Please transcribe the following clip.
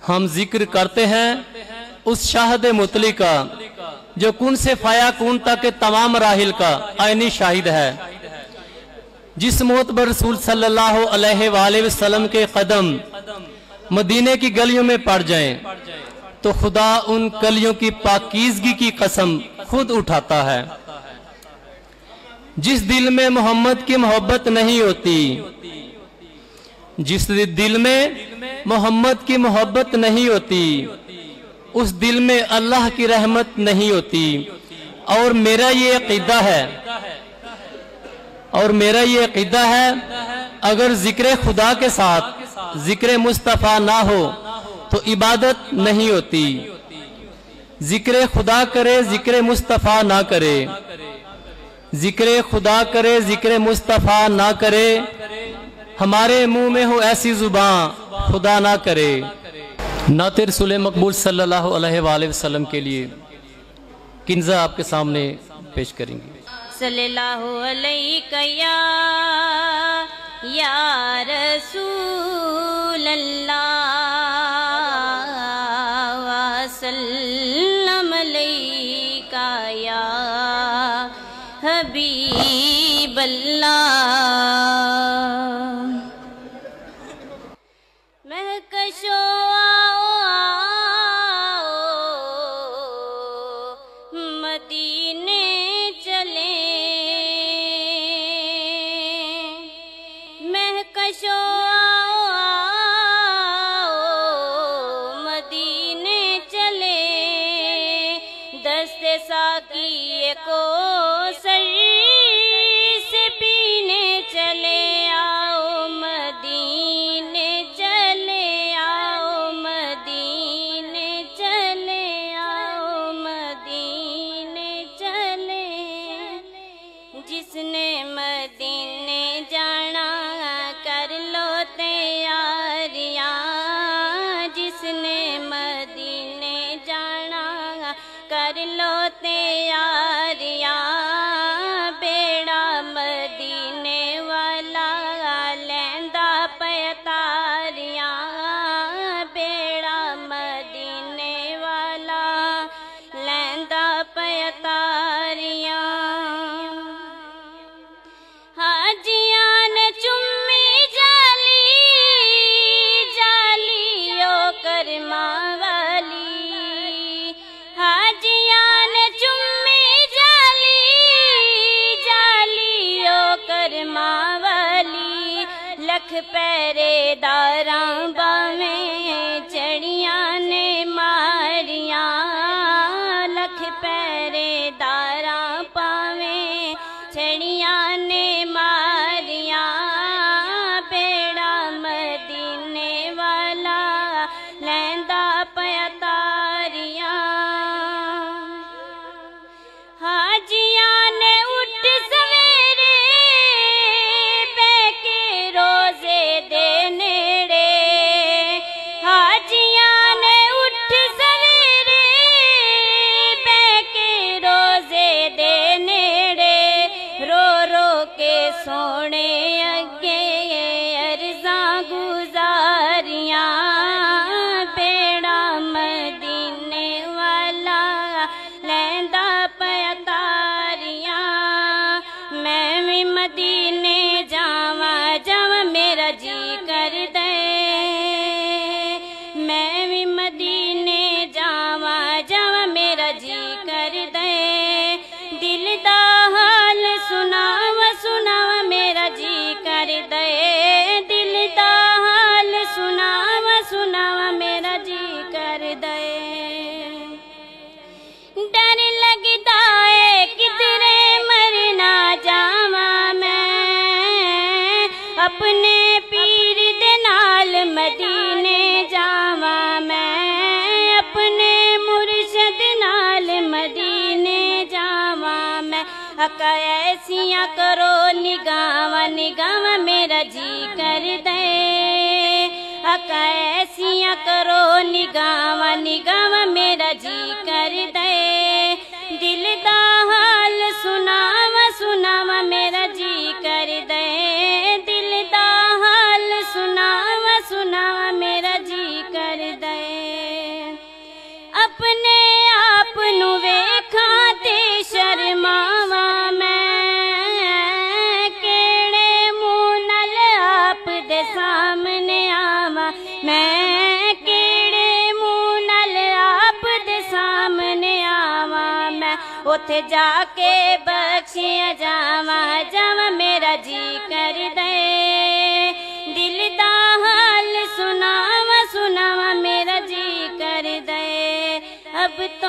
हम जिक्र करते हैं उस शाहद मुतली का जो कुन से फाया कुन तक के तमाम राहिल का आईनी शाहिद है। जिस मौत पर रसूल सल्लल्लाहु अलैहि वसल्लम के कदम मदीने की गलियों में पड़ जाएं तो खुदा उन गलियों की पाकीज़गी की कसम खुद उठाता है। जिस दिल में मोहम्मद की मोहब्बत नहीं होती, जिस दिल में मोहम्मद की मोहब्बत नहीं होती, उस दिल में अल्लाह की रहमत नहीं होती। और मेरा ये अकीदा है अगर जिक्र खुदा के साथ जिक्र मुस्तफ़ा ना हो तो इबादत नहीं होती। जिक्र खुदा करे जिक्र मुस्तफ़ा ना करे, जिक्र खुदा करे जिक्र मुस्तफ़ा ना करे, हमारे मुंह में हो ऐसी जुबान खुदा ना करे। नाते रसूल मकबूल सल्लल्लाहु अलैहि वसल्लम के लिए किंजा आपके सामने पेश करेंगे। सल्लल्लाहु अलैहि या रसूल अल्लाह वसल्लम अलैका या हबीब अल्लाह। महकशो मदीने चले, महकशो मदीने चले, दस्ते साकी को सर से पीने चले आओ मदीने चले आओ मदीने चले आओ मदीने चले। जिसने मदीने जाना कर लो तैयारियां, जिसने मदीने जाना कर लो तैयारियां, बेड़ा मदीने वाला लैंदा पयतारियां, बेड़ा मदीने वाला लैंदा पयतारियां। हाजियां ने चुम्मी जाली जालियो करमा वाली, हाजियां ने चुम्मी जाली जालियो करमा वाली, लख पहरेदारां बावें चढ़ियां ने मारियां, लख पहरेदारां पावें चढ़ियां ने मारियां, बेड़ा मदीने वाला लैंदा पयतारियां। हाजियां ने उठ सवेरे बैके रोजे दे नेड़े, हाजियां ने उठ सवेरे बैके रोजे दे नेड़े, रो रो के सोने अगे अर्ज़ां गुजारियां, बेड़ा मदीने वाला लैंदा पयतारियां। मैं भी मदीने जावा जावा मेरा जी कर दे, मैं भी मदीने जावा जावा मेरा जी कर दे, दिल दा हाल सुनावा सुनावा मेरा जी कर दे, दिल दा हाल सुनावा सुनावा मेरा जी कर दे। डर लगदा है किधरे मर ना जावा मैं, अपने पीर दे नाल मदीने जावा मैं, अपने मुर्शद नाल मदीने जावा मैं। अका ऐसियां करो निगावा निगावा मेरा जी कर दे, अका ऐसियां करो निगावा निगावा मेरा जी कर दे, दिल दा हाल सुनावा सुनावा मेरा जी कर दे, दिल दा हाल सुनावा सुनावा मेरा जी कर दे। اتھے جا کے بخشیا جاوا جاوا میرا جی کر دے دل دا حال سناوا سناوا میرا جی کر دے اب تو